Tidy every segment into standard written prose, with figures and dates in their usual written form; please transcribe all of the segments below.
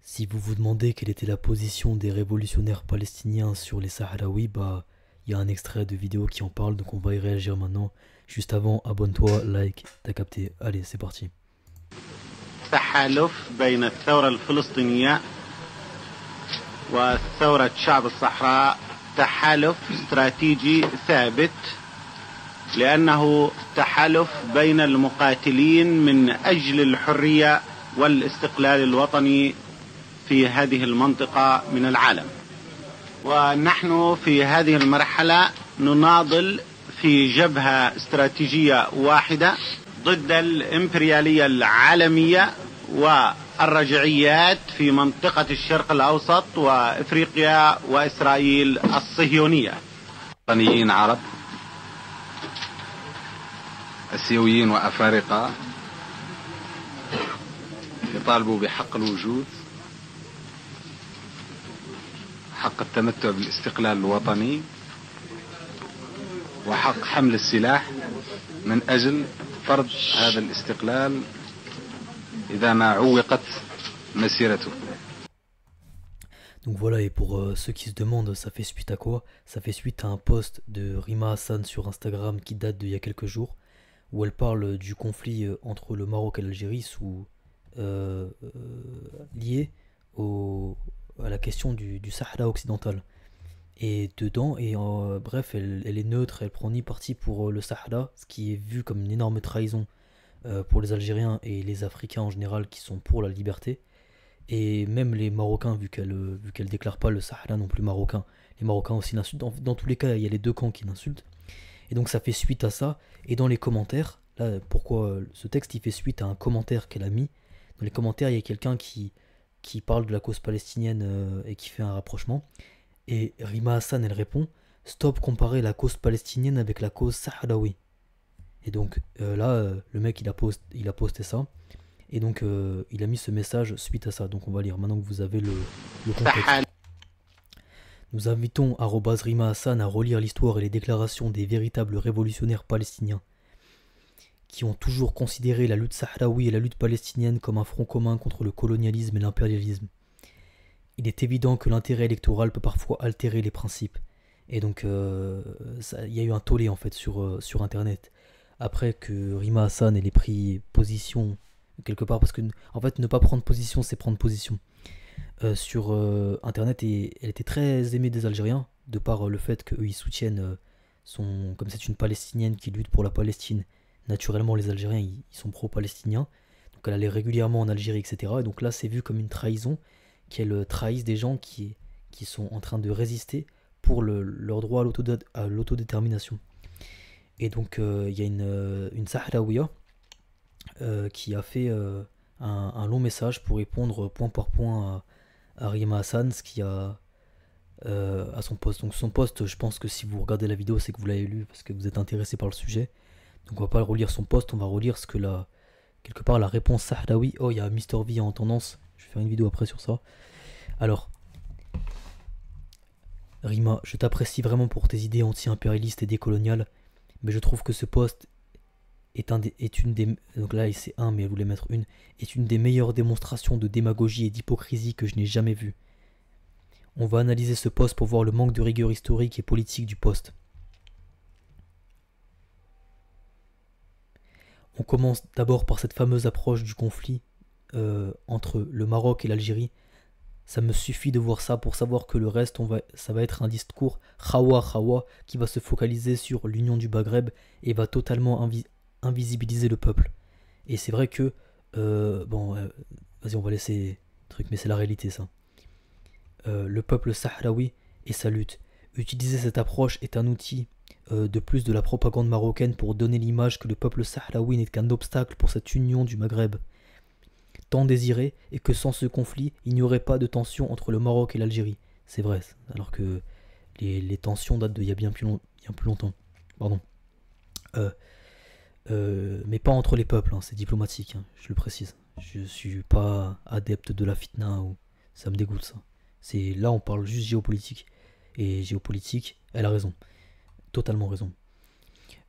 Si vous vous demandez quelle était la position des révolutionnaires palestiniens sur les Sahraouis, bah, il y a un extrait de vidéo qui en parle, donc on va y réagir maintenant. Juste avant, abonne-toi, like, t'as capté. Allez, c'est parti. تحالف بين الثورة الفلسطينية وثورة شعب الصحراء تحالف استراتيجي ثابت لأنه تحالف بين المقاتلين من أجل الحرية والاستقلال الوطني في هذه المنطقة من العالم. ونحن في هذه المرحلة نناضل في جبهة استراتيجية واحدة ضد الإمبريالية العالمية والرجعيات في منطقة الشرق الأوسط وإفريقيا وإسرائيل الصهيونية. وطنيين عرب اسيويين وافارقه يطالبوا بحق الوجود، حق التمتع بالاستقلال الوطني، وحق حمل السلاح من اجل فرض هذا الاستقلال اذا ما عوقت مسيرته. Donc voilà, et pour ceux qui se demandent, ça fait suite à quoi? Ça fait suite à un post de Rima Hassan sur Instagram qui date d'il y a quelques jours, où elle parle du conflit entre le Maroc et l'Algérie lié à la question du Sahara occidental. Et dedans, bref, elle est neutre, elle prend ni parti pour le Sahara, ce qui est vu comme une énorme trahison pour les Algériens et les Africains en général qui sont pour la liberté. Et même les Marocains, vu qu'elle déclare pas le Sahara non plus marocain, les Marocains aussi l'insultent. Dans tous les cas, il y a les deux camps qui l'insultent. Et donc ça fait suite à ça. Et dans les commentaires, là, pourquoi ce texte il fait suite à un commentaire qu'elle a mis. Dans les commentaires, il y a quelqu'un qui parle de la cause palestinienne et qui fait un rapprochement. Et Rima Hassan, elle répond: stop comparer la cause palestinienne avec la cause sahraoui. Et donc le mec il a posté ça. Et donc il a mis ce message suite à ça. Donc on va lire maintenant que vous avez le contexte. Nous invitons @Rima Hassan à relire l'histoire et les déclarations des véritables révolutionnaires palestiniens qui ont toujours considéré la lutte sahraoui et la lutte palestinienne comme un front commun contre le colonialisme et l'impérialisme. Il est évident que l'intérêt électoral peut parfois altérer les principes. Et donc il y a eu un tollé en fait sur internet après que Rima Hassan ait pris position quelque part, parce que en fait ne pas prendre position c'est prendre position sur internet, et elle était très aimée des Algériens de par le fait qu'eux ils soutiennent comme c'est une Palestinienne qui lutte pour la Palestine, naturellement les Algériens ils sont pro-palestiniens, donc elle allait régulièrement en Algérie, etc. Et donc là c'est vu comme une trahison, qu'elle trahisse des gens qui sont en train de résister pour leur droit à l'autodétermination. Et donc il y a une Sahraouia qui a fait un long message pour répondre point par point à Rima Hassan, ce qui a à son poste. Donc son poste, je pense que si vous regardez la vidéo, c'est que vous l'avez lu parce que vous êtes intéressé par le sujet. Donc on va pas relire son poste, on va relire ce que quelque part la réponse sahraoui. Oh, il y a Mister V en tendance, je vais faire une vidéo après sur ça. Alors, Rima, je t'apprécie vraiment pour tes idées anti-impérialistes et décoloniales, mais je trouve que ce poste est une des, donc là c'est un, mais elle voulait mettre une, est une des meilleures démonstrations de démagogie et d'hypocrisie que je n'ai jamais vues. On va analyser ce poste pour voir le manque de rigueur historique et politique du poste. On commence d'abord par cette fameuse approche du conflit entre le Maroc et l'Algérie. Ça me suffit de voir ça pour savoir que le reste, ça va être un discours khawa qui va se focaliser sur l'union du Maghreb et va totalement invisibiliser le peuple. Et c'est vrai que vas-y, on va laisser truc, mais c'est la réalité ça. Le peuple sahraoui et sa lutte. Utiliser cette approche est un outil de plus de la propagande marocaine pour donner l'image que le peuple sahraoui n'est qu'un obstacle pour cette union du Maghreb tant désiré, et que sans ce conflit, il n'y aurait pas de tension entre le Maroc et l'Algérie. C'est vrai, alors que les tensions datent d'il y a bien plus longtemps. Pardon. Mais pas entre les peuples, hein, c'est diplomatique, hein, je le précise. Je suis pas adepte de la fitna, ça me dégoûte ça. Là on parle juste géopolitique, et géopolitique, elle a raison, totalement raison.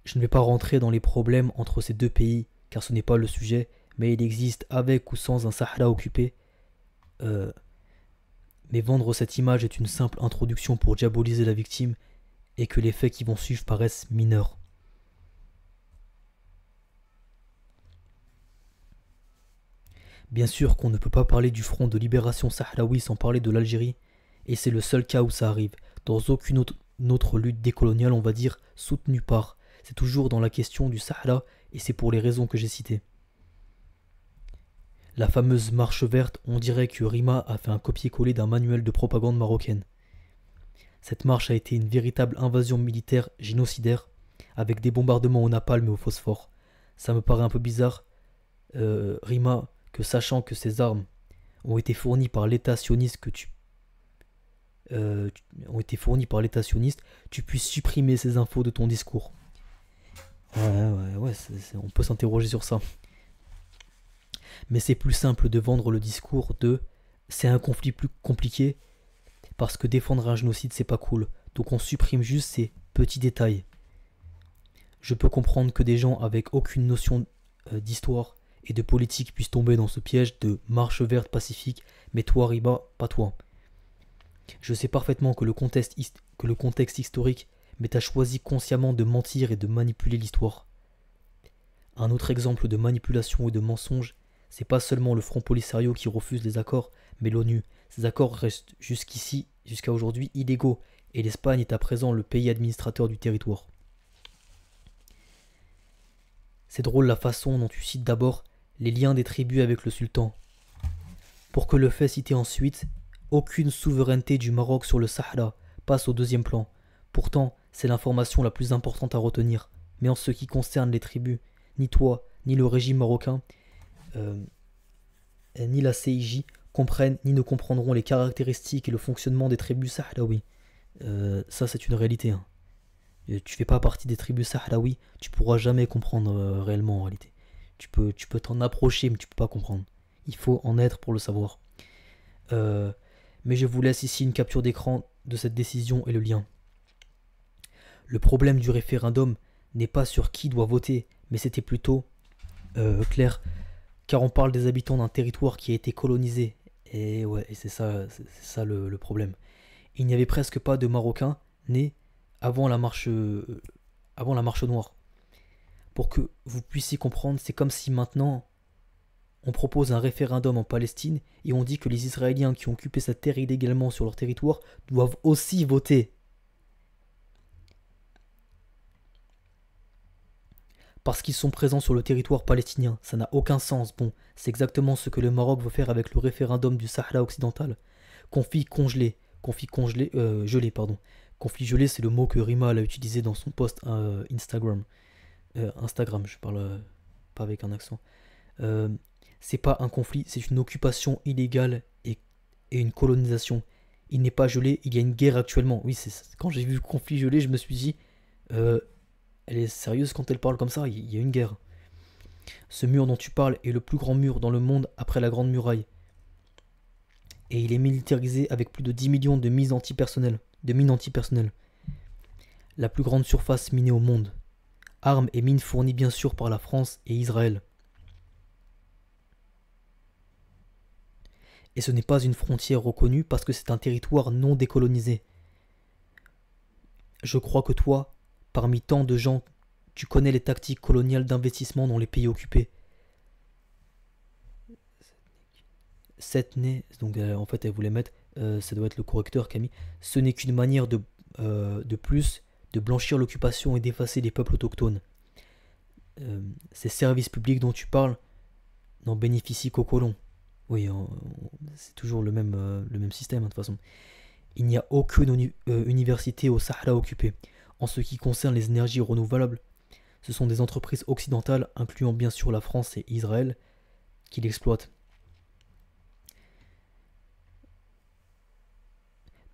Je ne vais pas rentrer dans les problèmes entre ces deux pays, car ce n'est pas le sujet, mais il existe avec ou sans un Sahara occupé Mais vendre cette image est une simple introduction pour diaboliser la victime et que les faits qui vont suivre paraissent mineurs. Bien sûr qu'on ne peut pas parler du front de libération sahraoui sans parler de l'Algérie, et c'est le seul cas où ça arrive. Dans aucune autre lutte décoloniale, on va dire, soutenue par. C'est toujours dans la question du Sahara, et c'est pour les raisons que j'ai citées. La fameuse marche verte, on dirait que Rima a fait un copier-coller d'un manuel de propagande marocaine. Cette marche a été une véritable invasion militaire génocidaire, avec des bombardements au napalm et au phosphore. Ça me paraît un peu bizarre, Rima, que sachant que ces armes ont été fournies par l'État sioniste tu puisses supprimer ces infos de ton discours. Ouais, on peut s'interroger sur ça. Mais c'est plus simple de vendre le discours de c'est un conflit plus compliqué parce que défendre un génocide c'est pas cool. Donc on supprime juste ces petits détails. Je peux comprendre que des gens avec aucune notion d'histoire et de politique puissent tomber dans ce piège de marche verte pacifique, mais toi Riba, pas toi. Je sais parfaitement que le contexte historique, mais t'as choisi consciemment de mentir et de manipuler l'histoire. Un autre exemple de manipulation et de mensonge, c'est pas seulement le Front Polisario qui refuse les accords, mais l'ONU. Ces accords restent jusqu'à aujourd'hui, illégaux, et l'Espagne est à présent le pays administrateur du territoire. C'est drôle la façon dont tu cites d'abord les liens des tribus avec le sultan. Pour que le fait cité ensuite, aucune souveraineté du Maroc sur le Sahara passe au deuxième plan. Pourtant, c'est l'information la plus importante à retenir. Mais en ce qui concerne les tribus, ni toi, ni le régime marocain, ni la CIJ comprennent ni ne comprendront les caractéristiques et le fonctionnement des tribus sahraouis. Ça, c'est une réalité. Hein. Tu fais pas partie des tribus sahraouis, tu pourras jamais comprendre réellement en réalité. Tu peux t'en approcher, mais tu peux pas comprendre. Il faut en être pour le savoir. Mais je vous laisse ici une capture d'écran de cette décision et le lien. Le problème du référendum n'est pas sur qui doit voter, mais c'était plutôt clair, car on parle des habitants d'un territoire qui a été colonisé. Et ouais, et c'est ça le problème. Il n'y avait presque pas de Marocains nés avant la marche noire. Pour que vous puissiez comprendre, c'est comme si maintenant on propose un référendum en Palestine et on dit que les Israéliens qui ont occupé cette terre illégalement sur leur territoire doivent aussi voter. Parce qu'ils sont présents sur le territoire palestinien. Ça n'a aucun sens. Bon, c'est exactement ce que le Maroc veut faire avec le référendum du Sahara occidental. Conflit gelé, pardon. Conflit gelé, c'est le mot que Rima a utilisé dans son post Instagram. Instagram, je parle pas avec un accent. C'est pas un conflit, c'est une occupation illégale et une colonisation. Il n'est pas gelé, il y a une guerre actuellement. Oui, quand j'ai vu conflit gelé, je me suis dit, elle est sérieuse quand elle parle comme ça, il y a une guerre. Ce mur dont tu parles est le plus grand mur dans le monde après la Grande Muraille. Et il est militarisé avec plus de 10 millions de mines antipersonnelles. La plus grande surface minée au monde. Armes et mines fournies bien sûr par la France et Israël. Et ce n'est pas une frontière reconnue parce que c'est un territoire non décolonisé. Je crois que toi, parmi tant de gens, tu connais les tactiques coloniales d'investissement dans les pays occupés. Donc en fait elle voulait mettre, ça doit être le correcteur Camille, ce n'est qu'une manière de plus de blanchir l'occupation et d'effacer les peuples autochtones. Ces services publics dont tu parles n'en bénéficient qu'aux colons. Oui, c'est toujours le même système de toute façon. Il n'y a aucune université au Sahara occupé. En ce qui concerne les énergies renouvelables, ce sont des entreprises occidentales, incluant bien sûr la France et Israël, qui l'exploitent.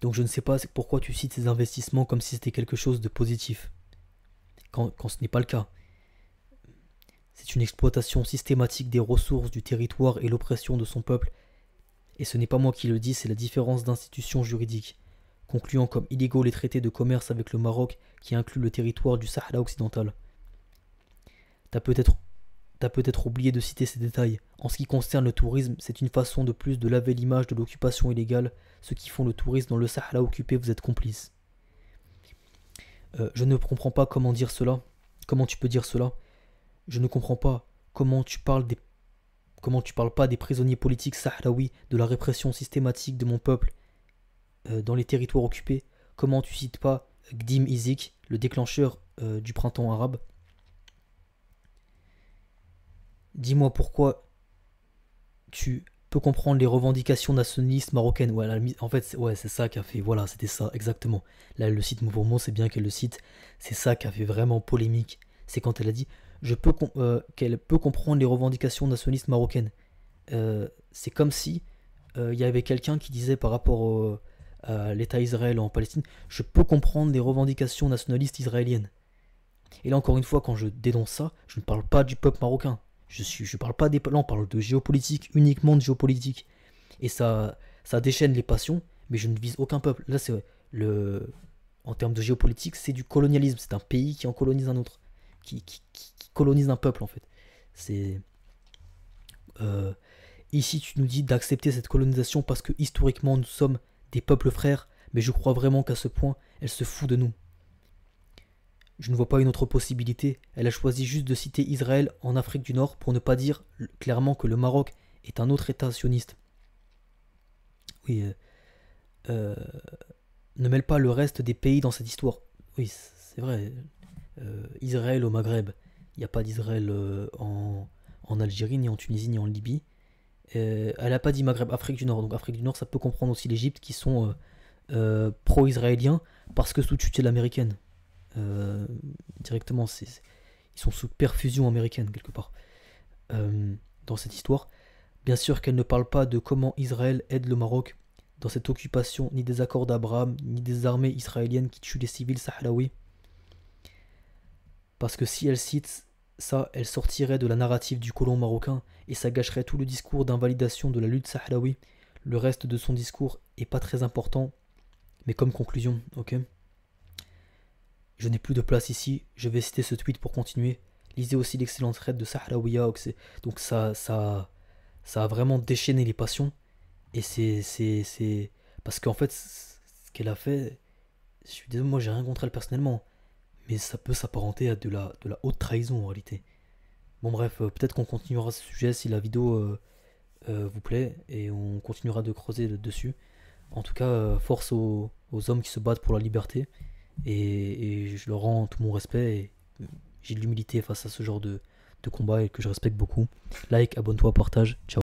Donc je ne sais pas pourquoi tu cites ces investissements comme si c'était quelque chose de positif, quand ce n'est pas le cas. C'est une exploitation systématique des ressources du territoire et l'oppression de son peuple. Et ce n'est pas moi qui le dis, c'est la différence d'institutions juridiques, concluant comme illégaux les traités de commerce avec le Maroc qui incluent le territoire du Sahara occidental. T'as peut-être t'as peut-être oublié de citer ces détails. En ce qui concerne le tourisme, c'est une façon de plus de laver l'image de l'occupation illégale. Ceux qui font le tourisme dans le Sahara occupé, vous êtes complices. Je ne comprends pas comment dire cela. Comment tu peux dire cela? Je ne comprends pas comment tu parles pas des prisonniers politiques sahraouis, de la répression systématique de mon peuple dans les territoires occupés. Comment tu cites pas Gdim Izik, le déclencheur du printemps arabe? Dis-moi pourquoi tu peux comprendre les revendications nationalistes marocaines. Ouais, en fait, ouais, c'est ça qui a fait. Voilà, c'était ça, exactement. Là, elle le cite mot pour mot, c'est bien qu'elle le cite. C'est ça qui a fait vraiment polémique. C'est quand elle a dit qu'elle peut comprendre les revendications nationalistes marocaines. C'est comme si il y avait quelqu'un qui disait par rapport à l'État Israël en Palestine, je peux comprendre les revendications nationalistes israéliennes. Et là, encore une fois, quand je dénonce ça, je ne parle pas du peuple marocain. Je parle pas des... Là, on parle de géopolitique, uniquement de géopolitique. Et ça déchaîne les passions, mais je ne vise aucun peuple. Là, c'est en termes de géopolitique, c'est du colonialisme. C'est un pays qui en colonise un autre. Qui colonise un peuple, en fait. C'est... Ici, tu nous dis d'accepter cette colonisation parce que, historiquement, nous sommes des peuples frères, mais je crois vraiment qu'à ce point, elle se fout de nous. Je ne vois pas une autre possibilité. Elle a choisi juste de citer Israël en Afrique du Nord pour ne pas dire clairement que le Maroc est un autre État sioniste. Oui, ne mêle pas le reste des pays dans cette histoire. Oui, c'est vrai. Israël au Maghreb. Il n'y a pas d'Israël en Algérie, ni en Tunisie, ni en Libye. Elle n'a pas dit Maghreb, Afrique du Nord. Donc Afrique du Nord, ça peut comprendre aussi l'Égypte qui sont pro-israéliens parce que sous tutelle américaine. Directement, ils sont sous perfusion américaine quelque part dans cette histoire. Bien sûr qu'elle ne parle pas de comment Israël aide le Maroc dans cette occupation, ni des accords d'Abraham, ni des armées israéliennes qui tuent les civils sahraouis. Parce que si elle cite ça, elle sortirait de la narrative du colon marocain et ça gâcherait tout le discours d'invalidation de la lutte sahraoui. Le reste de son discours est pas très important, mais comme conclusion, ok? Je n'ai plus de place ici, je vais citer ce tweet pour continuer. Lisez aussi l'excellente thread de Sahraouia. Donc ça a vraiment déchaîné les passions. Et c'est... Parce qu'en fait, ce qu'elle a fait... Je suis désolé, moi j'ai rien contre elle personnellement. Mais ça peut s'apparenter à de la haute trahison en réalité. Bon bref, peut-être qu'on continuera ce sujet si la vidéo vous plaît. Et on continuera de creuser dessus. En tout cas, force aux hommes qui se battent pour la liberté. Et je leur rends tout mon respect et j'ai de l'humilité face à ce genre de combat et que je respecte beaucoup. Like, abonne-toi, partage, ciao.